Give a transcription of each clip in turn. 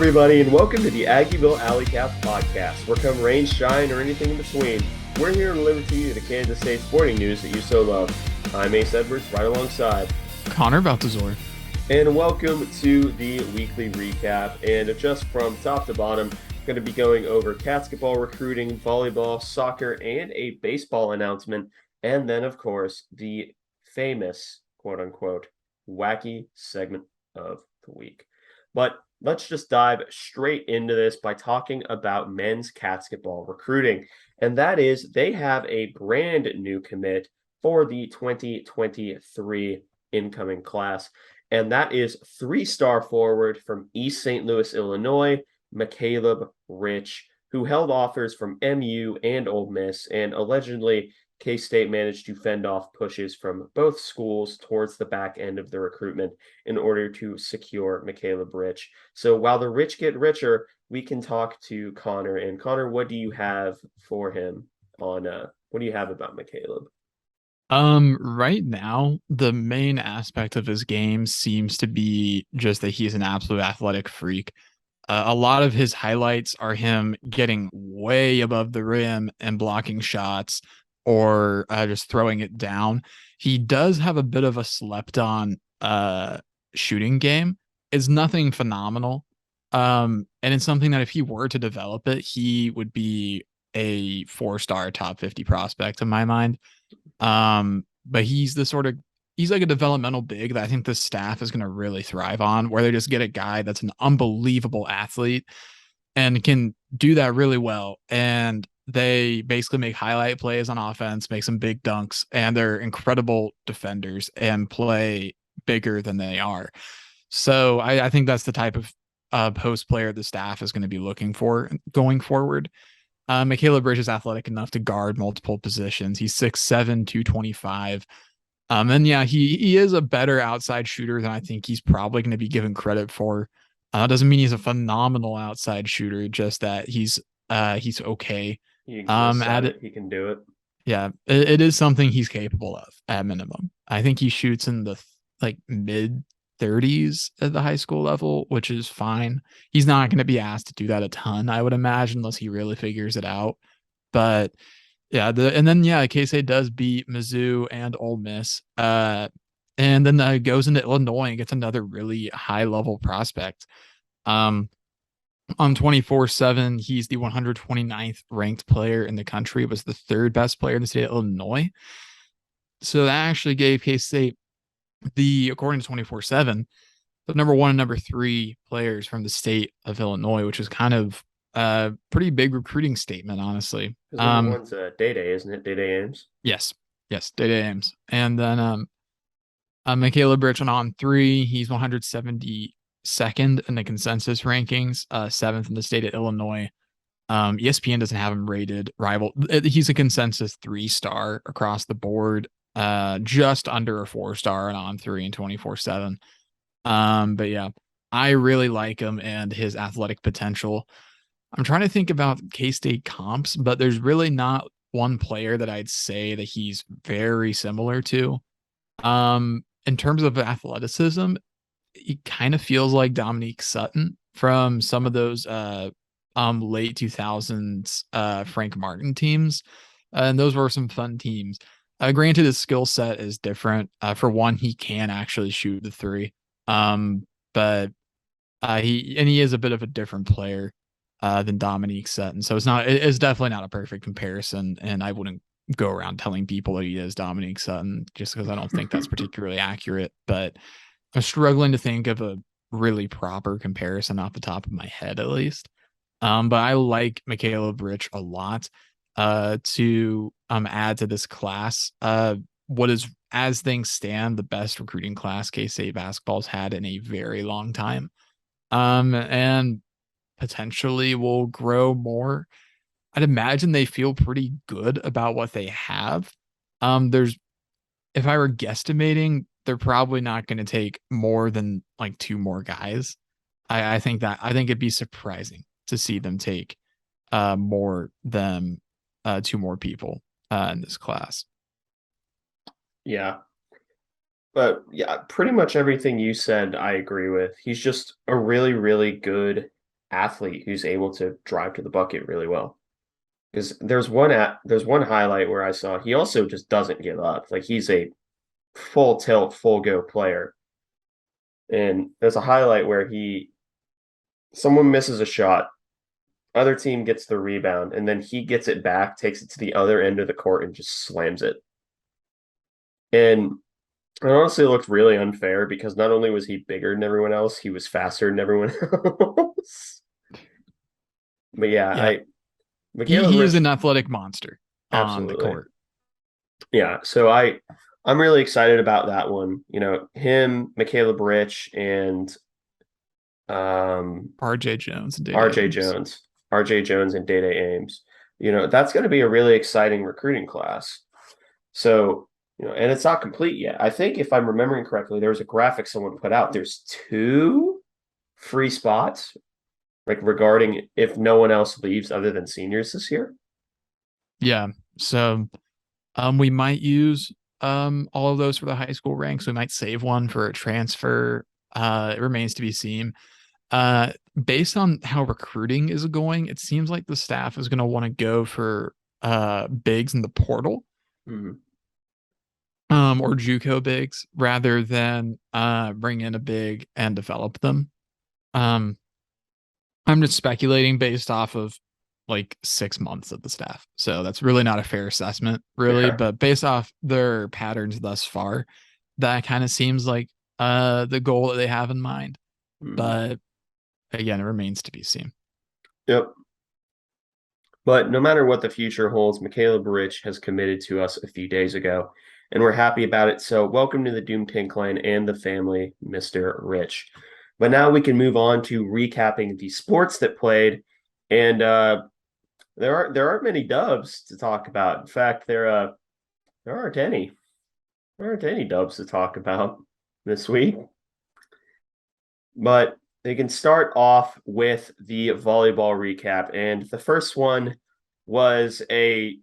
everybody, and welcome to the Aggieville Alleycats podcast, where come rain, shine, or anything in between, we're here to deliver to you the Kansas State sporting news that you so love. I'm Ace Edwards, right alongside Connor Baltazar. And welcome to the weekly recap. And just from top to bottom, going to be going over Catsketball recruiting, volleyball, soccer, and a baseball announcement. And then, of course, the famous, quote-unquote, wacky segment of the week. But let's just dive straight into this by talking about men's Catsketball recruiting. And that is, they have a brand new commit for the 2023 incoming class. And that is three-star forward from East St. Louis, Illinois, McCaleb Rich, who held offers from MU and Ole Miss, and allegedly K-State managed to fend off pushes from both schools towards the back end of the recruitment in order to secure McCaleb Rich. So while the rich get richer, we can talk to Connor. And Connor, what do you have for him on what do you have about McCaleb? Right now, the main aspect of his game seems to be just that he's an absolute athletic freak. A lot of his highlights are him getting way above the rim and blocking shots or just throwing it down. He does have a bit of a slept on shooting game. It's nothing phenomenal. And it's something that if he were to develop it, he would be a 4-star top 50 prospect in my mind. But he's like a developmental big that I think the staff is going to really thrive on, where they just get a guy that's an unbelievable athlete and can do that really well. And they basically make highlight plays on offense, make some big dunks, and they're incredible defenders and play bigger than they are. So I think that's the type of post player the staff is going to be looking for going forward. McCaleb Rich is athletic enough to guard multiple positions. He's 6'7", 225. And yeah, he is a better outside shooter than I think he's probably going to be given credit for. Doesn't mean he's a phenomenal outside shooter, just that he's okay. He can do it. Yeah, it is something he's capable of at minimum. I think he shoots in the mid 30s at the high school level, which is fine. He's not going to be asked to do that a ton, I would imagine, unless he really figures it out. But yeah, K-State does beat Mizzou and Ole Miss. And then goes into Illinois and gets another really high level prospect. On 24/7, he's the 129th ranked player in the country, was the third best player in the state of Illinois. So that actually gave K-State according to 24/7, the number 1 and number 3 players from the state of Illinois, which is kind of a pretty big recruiting statement, honestly. Number one's Day-Day, isn't it? Day-Day Ames? Yes, Day-Day Ames. And then McCaleb Rich on 3, he's 172nd in the consensus rankings, 7th in the state of Illinois. ESPN doesn't have him rated rival. He's a consensus 3-star across the board. Just under a 4-star and on 3 and 24/7. But yeah, I really like him and his athletic potential. I'm trying to think about K-State comps, but there's really not one player that I'd say that he's very similar to. In terms of athleticism, he kind of feels like Dominique Sutton from some of those late 2000s Frank Martin teams. And those were some fun teams. Granted, his skill set is different. For one, he can actually shoot the 3, but he is a bit of a different player than Dominique Sutton. So it's definitely not a perfect comparison, and I wouldn't go around telling people that he is Dominique Sutton just because I don't think that's particularly accurate. But I'm struggling to think of a really proper comparison off the top of my head, at least. But I like McCaleb Rich a lot. To add to this class, what is, as things stand, the best recruiting class K-State basketball's had in a very long time, and potentially will grow more. I'd imagine they feel pretty good about what they have. If I were guesstimating, they're probably not going to take more than 2 more guys. I think it'd be surprising to see them take more than 2 more people in this class. Yeah. But yeah, pretty much everything you said, I agree with. He's just a really, really good athlete who's able to drive to the bucket really well. Because there's one highlight where I saw he also just doesn't give up. Like he's a full tilt, full go player. And there's a highlight where someone misses a shot, other team gets the rebound, and then he gets it back, takes it to the other end of the court, and just slams it. And it honestly looked really unfair because not only was he bigger than everyone else, he was faster than everyone else. But yeah, Yeah, Michaela he is Rich, an athletic monster on the absolutely. court. Yeah, so I'm really excited about that one. You know, him, Michaela Rich, and um RJ Jones and Data RJ Ames. Jones, RJ Jones and Data Ames. You know, that's going to be a really exciting recruiting class. So, you know, and it's not complete yet. I think if I'm remembering correctly, there was a graphic someone put out. There's 2 free spots, like regarding if no one else leaves other than seniors this year. Yeah. So we might use all of those for the high school ranks. We might save one for a transfer. It remains to be seen. Based on how recruiting is going, it seems like the staff is going to want to go for bigs in the portal, Mhm. or JUCO bigs rather than bring in a big and develop them. Um, I'm just speculating based off of like 6 months of the staff. So that's really not a fair assessment, really. Yeah. But based off their patterns thus far, that kind of seems like the goal that they have in mind. Mhm. But again, it remains to be seen. Yep. But no matter what the future holds, Michaela Rich has committed to us a few days ago, and we're happy about it. So, welcome to the Doom Tank Clan and the family, Mr. Rich. But now we can move on to recapping the sports that played, and there aren't many dubs to talk about. In fact, there aren't any. There aren't any dubs to talk about this week. But they can start off with the volleyball recap, and the first one was a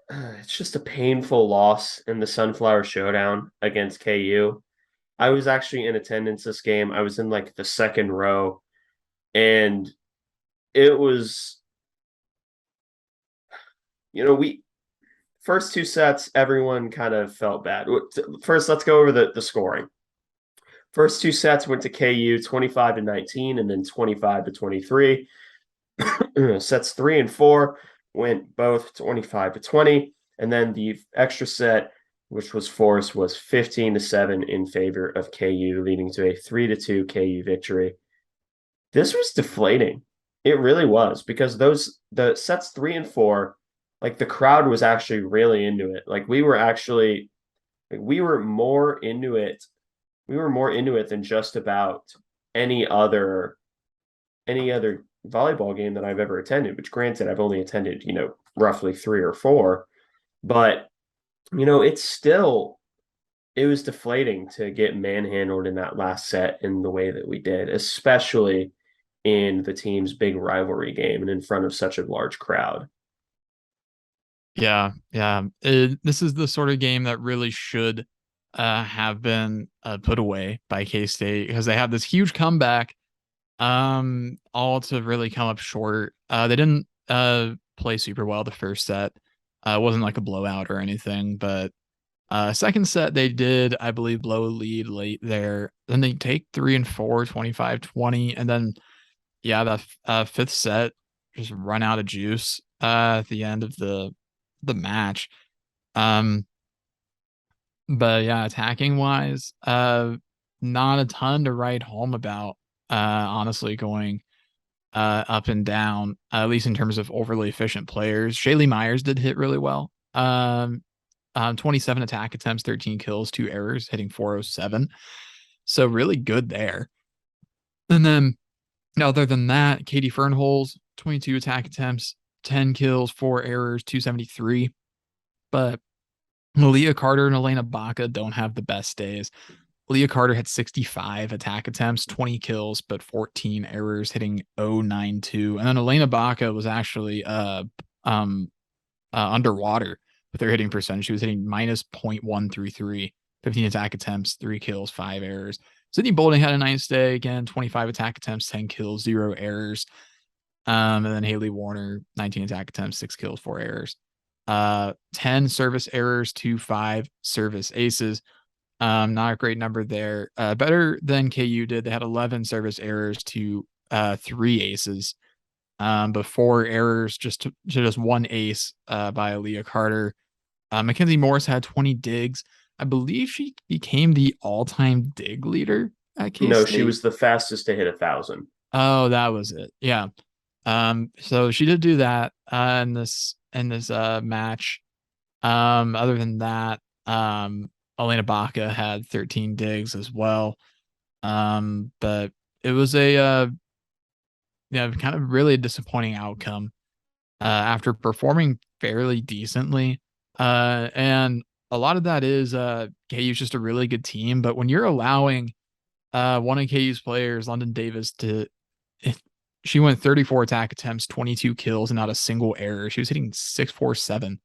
it's just a painful loss in the Sunflower Showdown against KU. I was actually in attendance this game. I was in like the second row, and it was, we first 2 sets, everyone kind of felt bad. First, let's go over the scoring. First 2 sets went to KU 25 to 19 and then 25 to 23. Sets 3 and 4 went both 25 to 20. And then the extra set, which was forced, was 15 to 7 in favor of KU, leading to a 3-2 KU victory. This was deflating. It really was, because the sets 3 and 4, like the crowd was actually really into it. Like we were more into it. We were more into it than just about any other any other volleyball game that I've ever attended, which granted I've only attended, roughly 3 or 4, but it was deflating to get manhandled in that last set in the way that we did, especially in the team's big rivalry game and in front of such a large crowd. Yeah, yeah. This is the sort of game that really should have been put away by K-State because they have this huge comeback, all to really come up short. They didn't play super well the first set. It wasn't like a blowout or anything, but second set they did, I believe, blow a lead late there. Then they take 3 and 4, 25-20, and then yeah, the fifth set just run out of juice at the end of the match. Um, but yeah, attacking wise, not a ton to write home about. Honestly, going up and down, at least in terms of overly efficient players. Shaylee Myers did hit really well. 27 attack attempts, 13 kills, 2 errors, hitting 407. So really good there. And then other than that, Katie Fernholz, 22 attack attempts, 10 kills, 4 errors, 273. But Malia Carter and Elena Baca don't have the best days. Leah Carter had 65 attack attempts, 20 kills, but 14 errors, hitting 092. And then Elena Baca was actually underwater with her hitting percentage. She was hitting minus 0.133, 15 attack attempts, 3 kills, 5 errors. Sydney Bolding had a nice day. Again, 25 attack attempts, 10 kills, 0 errors. And then Haley Warner, 19 attack attempts, 6 kills, 4 errors. 10 service errors to 5 service aces. Not a great number there. Better than KU did. They had 11 service errors to 3 aces. But 4 errors to just 1 ace by Aaliyah Carter. Mackenzie Morris had 20 digs. I believe she became the all-time dig leader at No, she K-State. was the fastest to hit 1,000. Oh, that was it. Yeah. So she did do that in this match. Other than that, Elena Baca had 13 digs as well. But it was a kind of really disappointing outcome after performing fairly decently. And a lot of that is KU's just a really good team, but when you're allowing one of KU's players, London Davis, she went 34 attack attempts, 22 kills, and not a single error. She was hitting 647,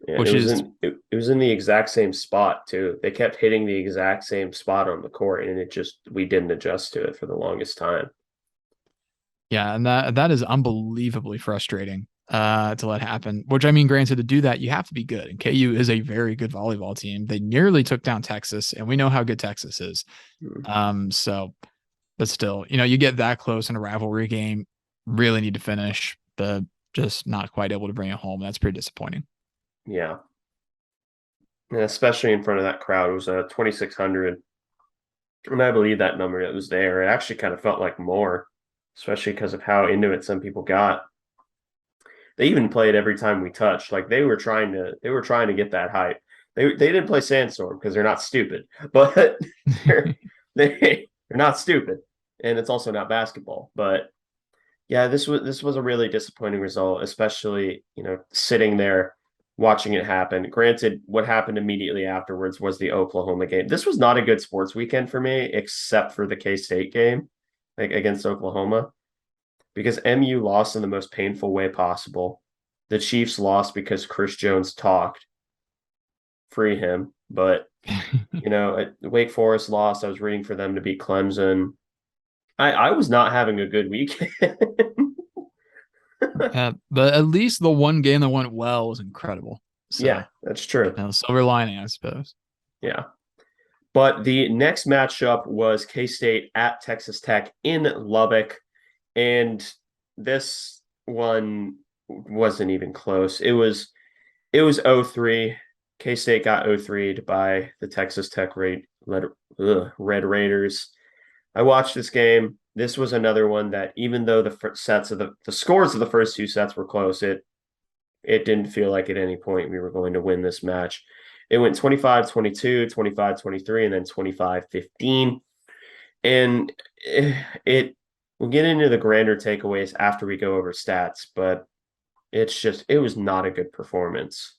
Yeah, and which is it was in the exact same spot too. They kept hitting the exact same spot on the court, and it just we didn't adjust to it for the longest time. yeah, and that is unbelievably frustrating to let happen. Which I mean, granted, to do that, you have to be good. And KU is a very good volleyball team. They nearly took down Texas, and we know how good Texas is. So but still, you get that close in a rivalry game, really need to finish, but just not quite able to bring it home. That's pretty disappointing. Yeah, and especially in front of that crowd, it was 2,600, and I believe that number that was there. It actually kind of felt like more, especially because of how into it some people got. They even played every time we touched. Like they were trying to get that hype. They didn't play Sandstorm because they're not stupid, but they're not stupid, and it's also not basketball. But yeah, this was a really disappointing result, especially sitting there watching it happen. Granted, what happened immediately afterwards was the Oklahoma game. This was not a good sports weekend for me, except for the K-State game, like against Oklahoma, because MU lost in the most painful way possible. The Chiefs lost because Chris Jones talked. Free him. But Wake Forest lost. I was rooting for them to beat Clemson. I was not having a good weekend. But at least the one game that went well was incredible. So, Yeah, that's true. silver lining, I suppose. Yeah. But the next matchup was K-State at Texas Tech in Lubbock. And this one wasn't even close. It was 0-3. K-State got 0-3'd by the Texas Tech Red Raiders. I watched this game. This was another one that even though the scores of the first 2 sets were close, it didn't feel like at any point we were going to win this match. It went 25-22, 25-23, and then 25-15. And we'll get into the grander takeaways after we go over stats, but it was not a good performance.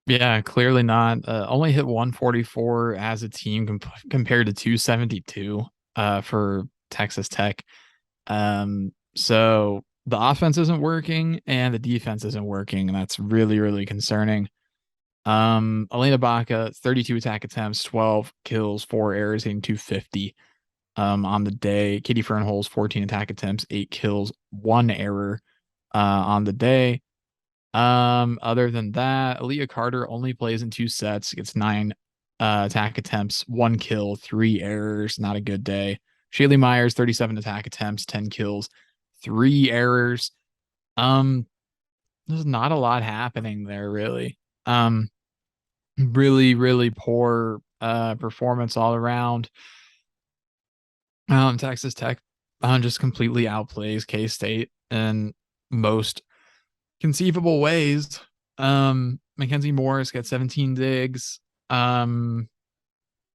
Yeah, clearly not. Only hit 144 as a team compared to 272 for Texas Tech. So the offense isn't working and the defense isn't working, and that's really, really concerning. Elena Baca, 32 attack attempts, 12 kills, 4 errors, hitting 250 on the day. Katie Fernholz, 14 attack attempts, 8 kills, 1 error on the day. Other than that, Aaliyah Carter only plays in 2 sets, gets 9 attack attempts, 1 kill, 3 errors, not a good day. Shaylee Myers, 37 attack attempts, 10 kills, 3 errors. There's not a lot happening there, really. Really, really poor performance all around. Texas Tech just completely outplays K-State in most conceivable ways. Mackenzie Morris got 17 digs. Not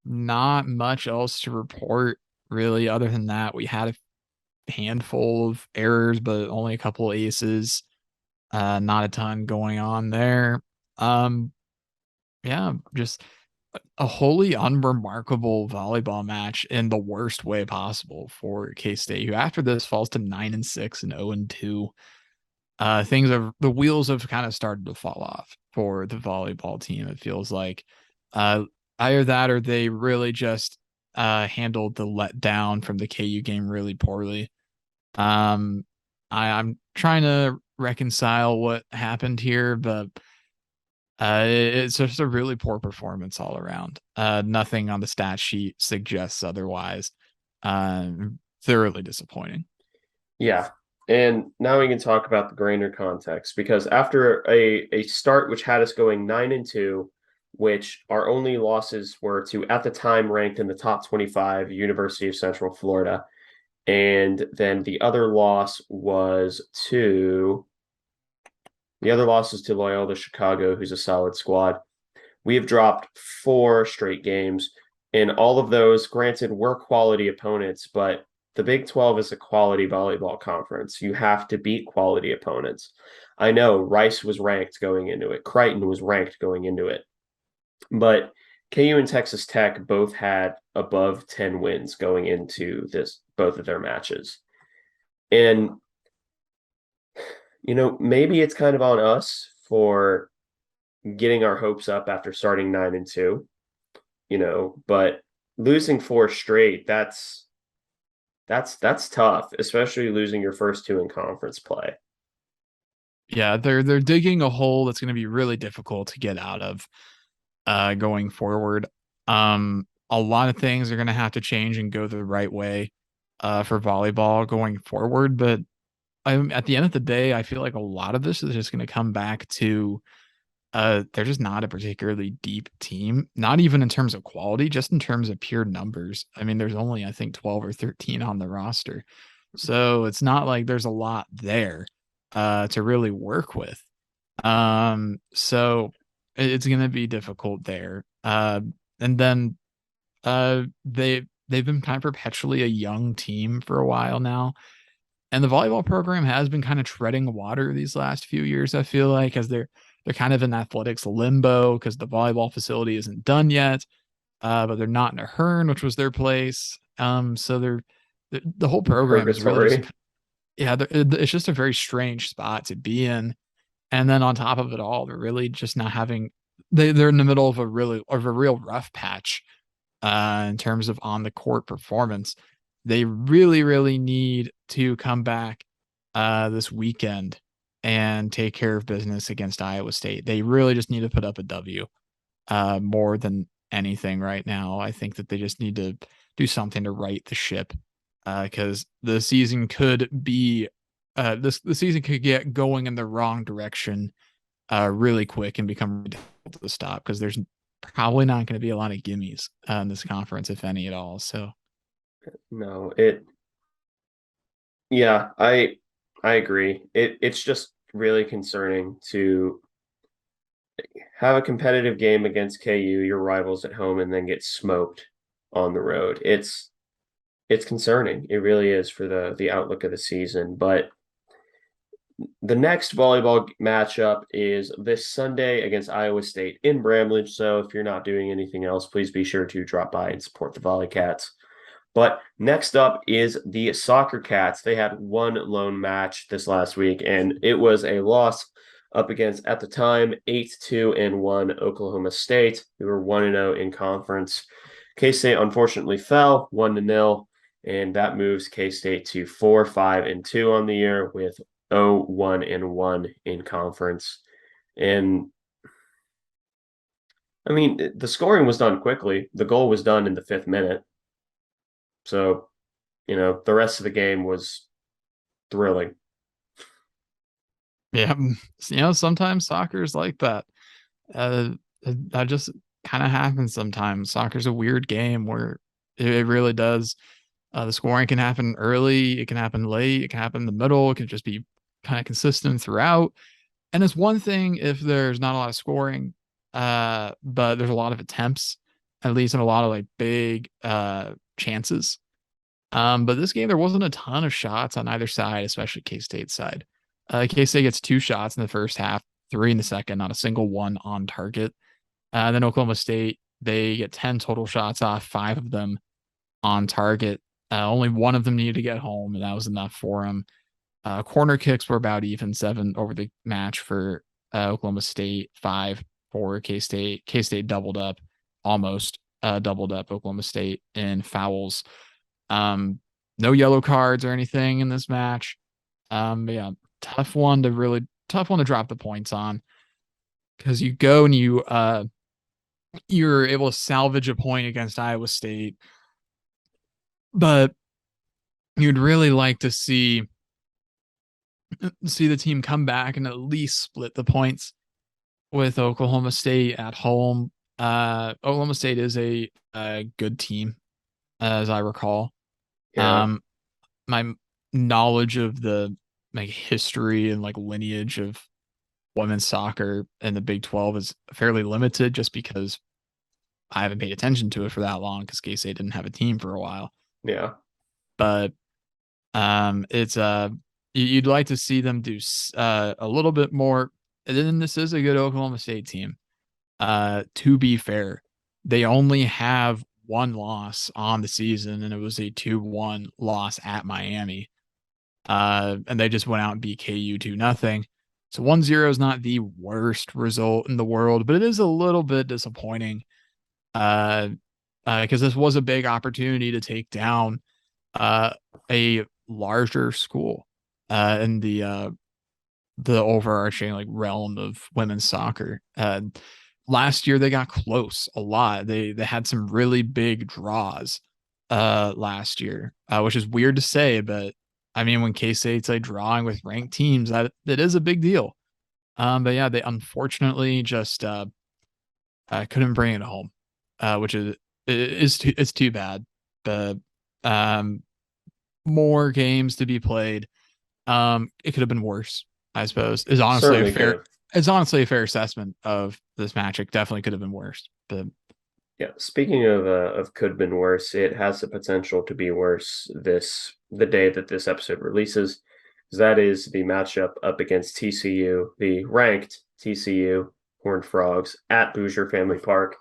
much else to report, really, other than that. We had a handful of errors, but only a couple aces. Not a ton going on there. Yeah, just a wholly unremarkable volleyball match in the worst way possible for K-State, who after this falls to 9-6 and 0-2. The wheels have kind of started to fall off for the volleyball team. It feels like either that or they really just handled the letdown from the KU game really poorly. I'm trying to reconcile what happened here, but it's just a really poor performance all around. Nothing on the stat sheet suggests otherwise. Uh, Thoroughly disappointing. Yeah. And now we can talk about the grander context because after a start which had us going 9-2, which our only losses were to at the time ranked in the top 25 University of Central Florida. And then the other loss is to Loyola Chicago, who's a solid squad. We have dropped 4 straight games, and all of those, granted, were quality opponents, but the Big 12 is a quality volleyball conference. You have to beat quality opponents. I know Rice was ranked going into it, Crichton was ranked going into it, but KU and Texas Tech both had above 10 wins going into both of their matches. And, maybe it's kind of on us for getting our hopes up after starting 9-2, but losing 4 straight, that's tough, especially losing your first 2 in conference play. Yeah, they're digging a hole that's going to be really difficult to get out of going forward. A lot of things are going to have to change and go the right way for volleyball going forward, but at the end of the day, I feel like a lot of this is just going to come back to they're just not a particularly deep team, not even in terms of quality, just in terms of pure numbers. I mean, there's only, I think, 12 or 13 on the roster. So it's not like there's a lot there to really work with. So it's going to be difficult there. And then they've been kind of perpetually a young team for a while now. And the volleyball program has been kind of treading water these last few years, I feel like, as they're kind of in athletics limbo because the volleyball facility isn't done yet. But they're not in a Hearn, which was their place. So the whole program is really just Purgatory. yeah, it's just a very strange spot to be in. And then on top of it all, they're really just not having they're in the middle of a real rough patch in terms of on the court performance. They really, really need to come back this weekend and take care of business against Iowa State. They really just need to put up a W more than anything right now. I think that they just need to do something to right the ship because the season could be the season could get going in the wrong direction really quick and become difficult to stop because there's probably not going to be a lot of gimmies in this conference, if any at all. So No, yeah, I agree. It's just really concerning to have a competitive game against KU, your rivals at home, and then get smoked on the road. It's concerning. It really is for the outlook of the season. But the next volleyball matchup is this Sunday against Iowa State in Bramlage. So if you're not doing anything else, please be sure to drop by and support the Volleycats. But next up is the Soccer Cats. They had one lone match this last week, and it was a loss up against, at the time, 8-2-1 Oklahoma State. We were 1-0 in conference. K-State unfortunately fell 1-0, and that moves K-State to 4-5-2 on the year with 0-1-1 in conference. And I mean, the scoring was done quickly. The goal was done in the 5th minute. So, the rest of the game was thrilling. yeah, sometimes soccer is like that. Uh, that just kind of happens sometimes. Soccer's a weird game where it really does. The scoring can happen early, it can happen late, it can happen in the middle, it can just be kind of consistent throughout. And it's one thing if there's not a lot of scoring, but there's a lot of attempts, at least in a lot of like big chances. But this game there wasn't a ton of shots on either side, especially K-State's side. K-State gets 2 shots in the first half, 3 in the second, not a single one on target. Then Oklahoma State, they get 10 total shots off, 5 of them on target. Only one of them needed to get home, and that was enough for them. Corner kicks were about even 7 over the match for Oklahoma State, 5 for K-State. K-State doubled up, almost doubled up Oklahoma State in fouls. No yellow cards or anything in this match. But yeah, tough one to drop the points on because you go and you're able to salvage a point against Iowa State, but you'd really like to see the team come back and at least split the points with Oklahoma State at home. Oklahoma State is a good team, as I recall. Yeah. Um, my knowledge of the like history and like lineage of women's soccer in the Big 12 is fairly limited just because I haven't paid attention to it for that long because K-State didn't have a team for a while. Yeah. But it's you'd like to see them do a little bit more. And then this is a good Oklahoma State team. To be fair, they only have one loss on the season, and it was a 2-1 loss at Miami. And they just went out and beat KU 2-0. So 1-0 is not the worst result in the world, but it is a little bit disappointing. Because this was a big opportunity to take down a larger school in the overarching like realm of women's soccer. Last year they got close a lot. They had some really big draws last year, which is weird to say, but I mean when K-State's like drawing with ranked teams, that is a big deal. But yeah, they unfortunately just couldn't bring it home, which it's too bad. But um, more games to be played. It could have been worse, I suppose. Certainly could have. Is honestly a fair assessment of this match. It definitely could have been worse. But Yeah, speaking of could have been worse, it has the potential to be worse the day that this episode releases. That is the matchup up against TCU, the ranked TCU Horned Frogs at Bouger Family Park.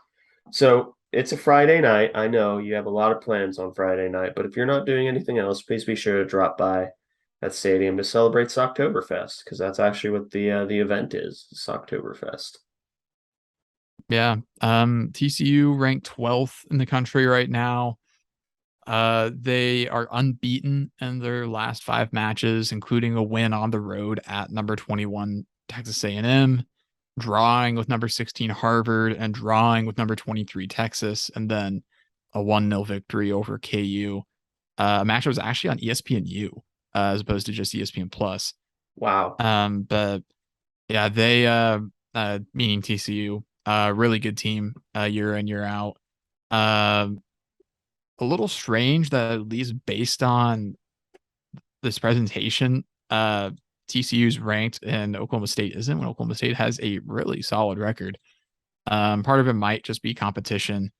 So it's a Friday night. I know you have a lot of plans on Friday night, but if you're not doing anything else, please be sure to drop by that stadium to celebrate Socktoberfest, because that's actually what the event is, Socktoberfest. yeah, TCU ranked 12th in the country right now. They are unbeaten in their last 5 matches, including a win on the road at number 21 Texas A&M, drawing with number 16 Harvard, and drawing with number 23 Texas, and then a 1-0 victory over KU. A match that was actually on ESPNU as opposed to just ESPN Plus. Wow. But yeah, they meaning TCU, really good team year in year out. Um, a little strange that at least based on this presentation, TCU's ranked and Oklahoma State isn't when Oklahoma State has a really solid record. Part of it might just be competition.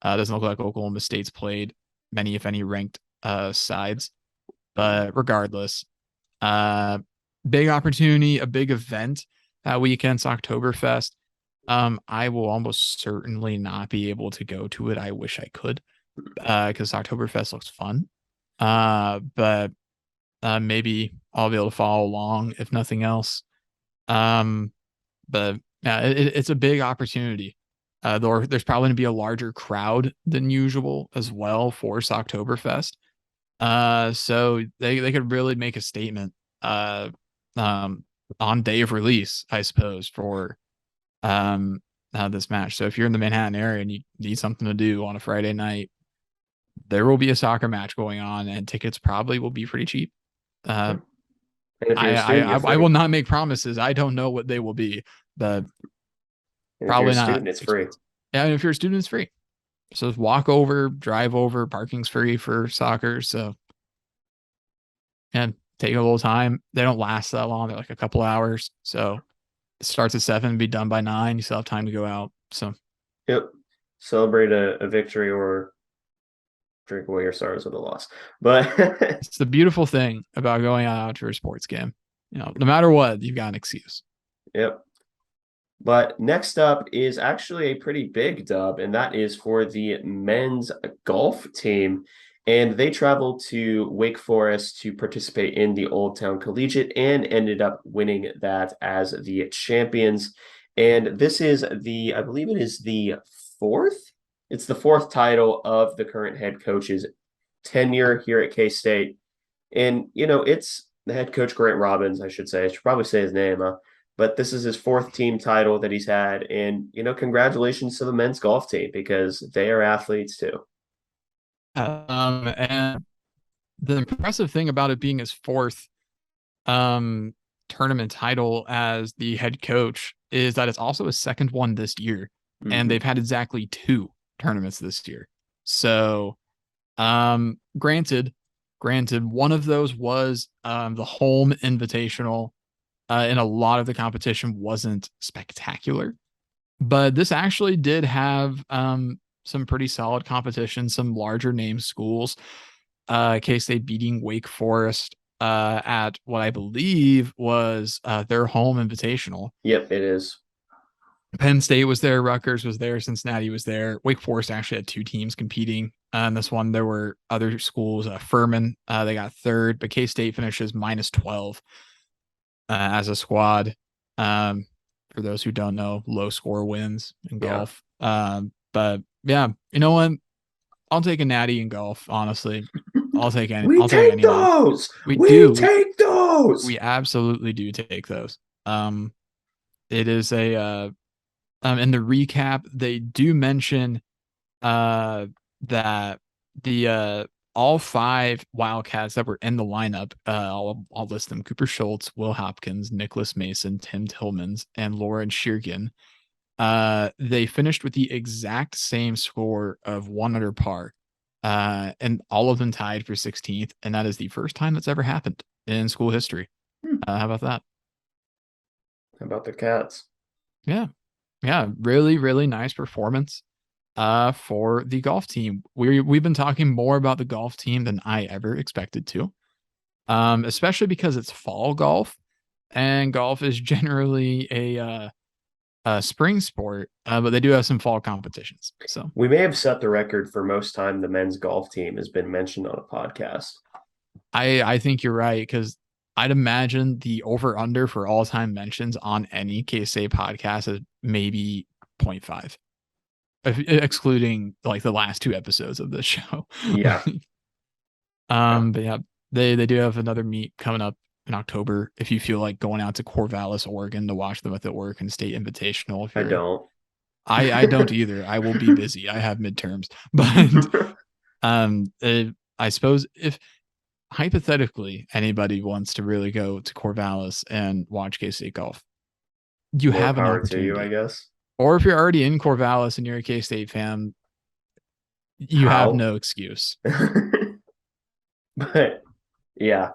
Doesn't look like Oklahoma State's played many, if any, ranked sides. But regardless, uh, big opportunity, a big event that weekend's Oktoberfest. I will almost certainly not be able to go to it. I wish I could, because Oktoberfest looks fun. But maybe I'll be able to follow along if nothing else. Um, but yeah, it's a big opportunity. There's probably going to be a larger crowd than usual as well for Oktoberfest. So they could really make a statement um on day of release, I suppose, for this match. So if you're in the Manhattan area and you need something to do on a Friday night, there will be a soccer match going on, and tickets probably will be pretty cheap. Uh, And if you're a student, you're I will free. not make promises. I don't know what they will be, but And if you're a probably not student, it's free. expensive. Yeah, and if you're a student, it's free. So walk over, drive over, parking's free for soccer. So and take a little time. They don't last that long. They're like a couple hours. So it starts at 7, be done by 9. You still have time to go out. So Yep. Celebrate a victory or drink away your sorrows with a loss. But it's the beautiful thing about going out to a sports game. No matter what, you've got an excuse. yep. But next up is actually a pretty big dub, and that is for the men's golf team. And they traveled to Wake Forest to participate in the Old Town Collegiate and ended up winning that as the champions. And this is I believe it is the fourth. It's the fourth title of the current head coach's tenure here at K-State. And, it's the head coach, Grant Robbins, I should say. I should probably say his name, but this is his fourth team title that he's had. And, congratulations to the men's golf team because they are athletes too. And the impressive thing about it being his fourth um tournament title as the head coach is that it's also his second one this year. And they've had exactly 2 tournaments this year. So granted, one of those was the home invitational, and a lot of the competition wasn't spectacular. But this actually did have some pretty solid competition, some larger name schools. K-State beating Wake Forest at what I believe was their home invitational. Yep, it is. Penn State was there, Rutgers was there, Cincinnati was there. Wake Forest actually had 2 teams competing in this one. There were other schools. Furman, they got third, but K-State finishes minus 12 as a squad. For those who don't know, low score wins in golf. But yeah, you know what? I'll take a natty in golf, honestly. I'll take any. We I'll take take those. We take those. We absolutely do take those. It is a in the recap, they do mention that the all 5 Wildcats that were in the lineup, I'll list them: Cooper Schultz, Will Hopkins, Nicholas Mason, Tim Tillmans, and Lauren Sheergan. They finished with the exact same score of 1 under par, and all of them tied for 16th, and that is the first time that's ever happened in school history. How about that? How about the Cats? Yeah, really, really nice performance for the golf team. We've been talking more about the golf team than I ever expected to, especially because it's fall golf, and golf is generally a spring sport, but they do have some fall competitions. So we may have set the record for most time the men's golf team has been mentioned on a podcast. I think you're right, because I'd imagine the over under for all time mentions on any KSA podcast is maybe 0.5, excluding like the last 2 episodes of this show. Yeah. But yeah, they do have another meet coming up in October. If you feel like going out to Corvallis, Oregon to watch them at the Oregon State Invitational. I don't. I don't either. I will be busy. I have midterms. But I suppose if hypothetically anybody wants to really go to Corvallis and watch K-State golf, you More have an power opportunity. to you, I guess. Or if you're already in Corvallis and you're a K-State fan, you have no excuse. But yeah.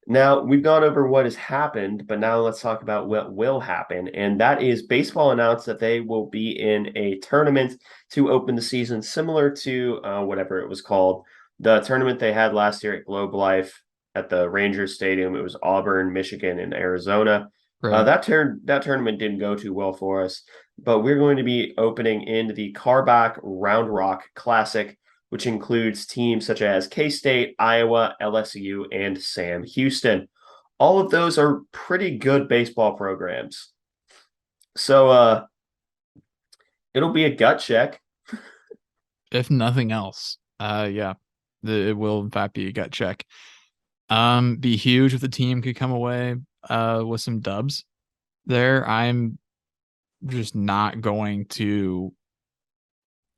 Now we've gone over what has happened, but now let's talk about what will happen. And that is baseball announced that they will be in a tournament to open the season, similar to whatever it was called. The tournament they had last year at Globe Life at the Rangers Stadium. It was Auburn, Michigan, and Arizona. Right. That tournament didn't go too well for us, but we're going to be opening in the Carbach Round Rock Classic, which includes teams such as K-State, Iowa, LSU, and Sam Houston. All of those are pretty good baseball programs. So it'll be a gut check. If nothing else. Yeah. It will in fact be a gut check. Be huge if the team could come away with some dubs there. I'm just not going to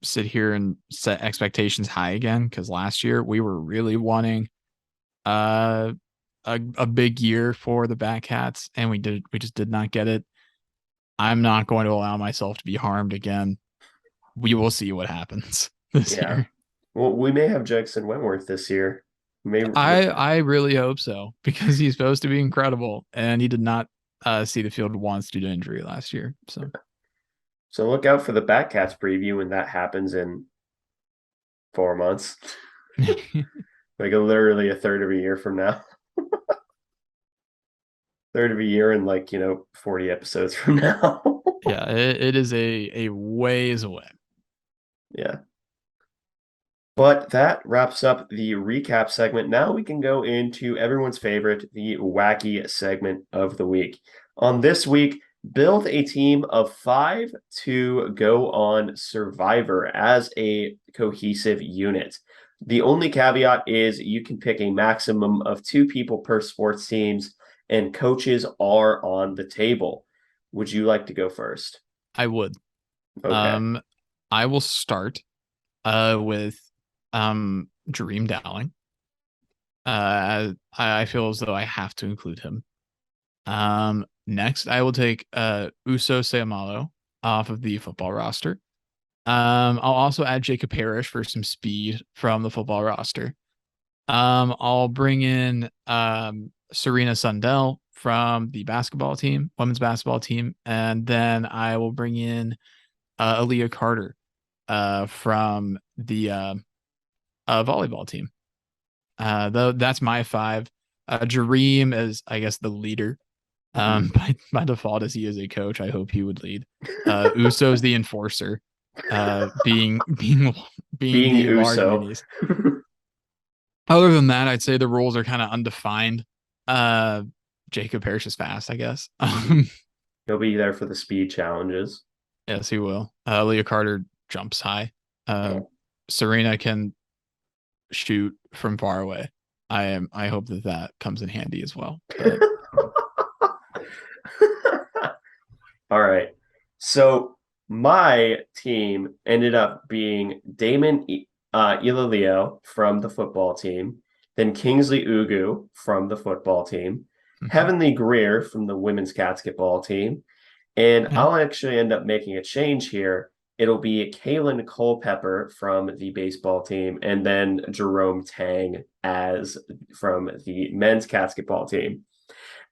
sit here and set expectations high again, because last year we were really wanting a big year for the Batcats, and we just did not get it. I'm not going to allow myself to be harmed again. We will see what happens this year. Well, we may have Jackson Wentworth this year. I really hope so, because he's supposed to be incredible, and he did not see the field once due to injury last year. So look out for the Batcats preview when that happens in 4 months. Like literally a third of a year from now. Third of a year and 40 episodes from now. Yeah, it is a ways away. Yeah. But that wraps up the recap segment. Now we can go into everyone's favorite, the wacky segment of the week. On this week, build a team of 5 to go on Survivor as a cohesive unit. The only caveat is you can pick a maximum of 2 people per sports teams, and coaches are on the table. Would you like to go first? I would. Okay. Um, I will start with Dream Dowling. I feel as though I have to include him. Next, I will take Uso Seumalo off of the football roster. I'll also add Jacob Parrish for some speed from the football roster. I'll bring in Serena Sundell from the basketball team, women's basketball team, and then I will bring in Aaliyah Carter from the volleyball team. Though that's my 5. Jareem is, I guess, the leader. By default, as he is a coach, I hope he would lead. Uso's the enforcer, being Being the large Uso. minis. Other than that, I'd say the rules are kind of undefined. Jacob Parrish is fast, I guess. He'll be there for the speed challenges. Yes, he will. Leah Carter jumps high. Serena can shoot from far away. I hope that comes in handy as well. But All right. So my team ended up being Damon Ilalio from the football team, then Kingsley Ugu from the football team, Heavenly Greer from the women's Catsketball team, and yeah. I'll actually end up making a change here. It'll be Kaylin Culpepper from the baseball team, and then Jerome Tang as from the men's Catsketball team.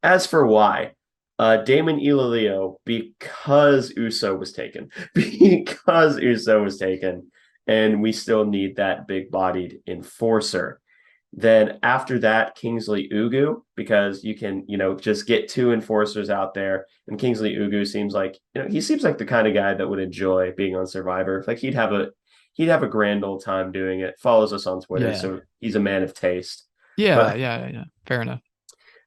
As for why, Damon Ilalio, because Uso was taken, because Uso was taken, and we still need that big-bodied enforcer. Then after that, Kingsley Ugu, because you can, just get 2 enforcers out there. And Kingsley Ugu seems like, he seems like the kind of guy that would enjoy being on Survivor. Like he'd have a grand old time doing it. Follows us on Twitter, Yeah. so he's a man of taste. Yeah, But yeah. Fair enough.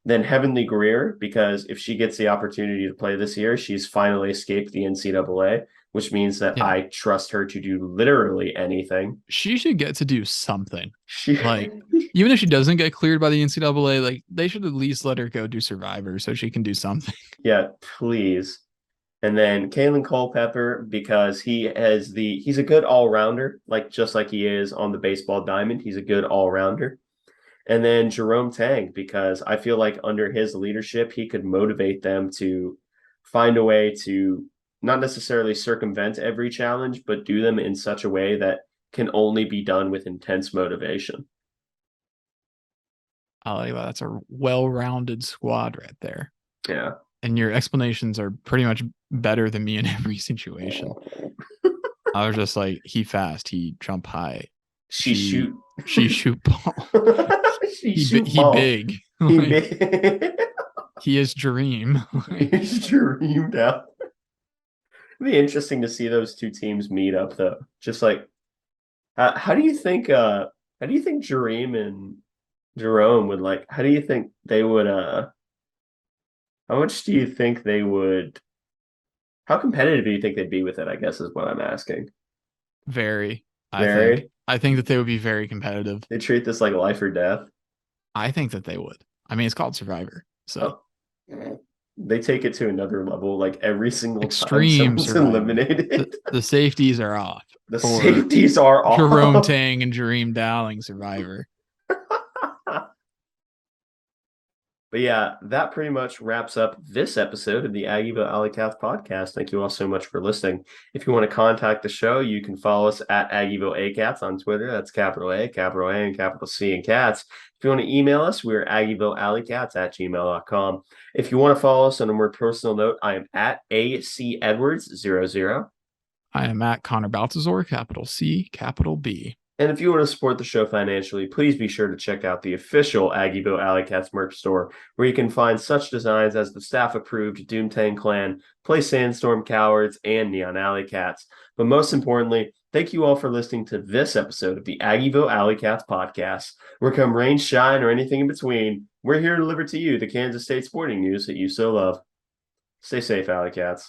then Heavenly Greer, because if she gets the opportunity to play this year, she's finally escaped the NCAA, which means that Yeah. I trust her to do literally anything. She should get to do something. She, Like, even if she doesn't get cleared by the NCAA, like they should at least let her go do Survivor so she can do something. yeah, please. And then Kalen Culpepper, because he's a good all-rounder, like just like he is on the baseball diamond. He's a good all-rounder. And then Jerome Tang, because I feel like under his leadership, he could motivate them to find a way to not necessarily circumvent every challenge, but do them in such a way that can only be done with intense motivation. I like that. That's a well-rounded squad right there. Yeah. And your explanations are pretty much better than me in every situation. I was just like, he fast, he jump high, She shoot. she shoot ball, he ball. big, He like, big. he is dream. He's dreamed out. It'd be interesting to see those 2 teams meet up, though. Just like, how do you think? How do you think Jareem and Jerome would like? How do you think they would? How much do you think they would? How competitive do you think they'd be with it? I guess is what I'm asking. Very, Very. I think that they would be very competitive. They treat this like life or death. I think that they would. I mean, it's called Survivor, so They take it to another level. Like every single time extreme someone's Survivor. eliminated, The safeties are off. the safeties are off. Jerome Tang and Jareem Dowling Survivor. But yeah, that pretty much wraps up this episode of the Aggieville Alleycats podcast. Thank you all so much for listening. If you want to contact the show, you can follow us at Aggieville Alleycats on Twitter. That's capital A, and capital C in cats. If you want to email us, we're AggieVilleAlleycats@gmail.com. If you want to follow us on a more personal note, I am at AC Edwards00. I am at Connor Baltazar, capital C, capital B. And if you want to support the show financially, please be sure to check out the official Aggieville Alleycats merch store, where you can find such designs as the staff-approved Doomtang Clan, Play Sandstorm Cowards, and Neon Alley Cats. But most importantly, thank you all for listening to this episode of the Aggieville Alleycats podcast. Where come rain, shine, or anything in between, we're here to deliver to you the Kansas State sporting news that you so love. Stay safe, Alleycats.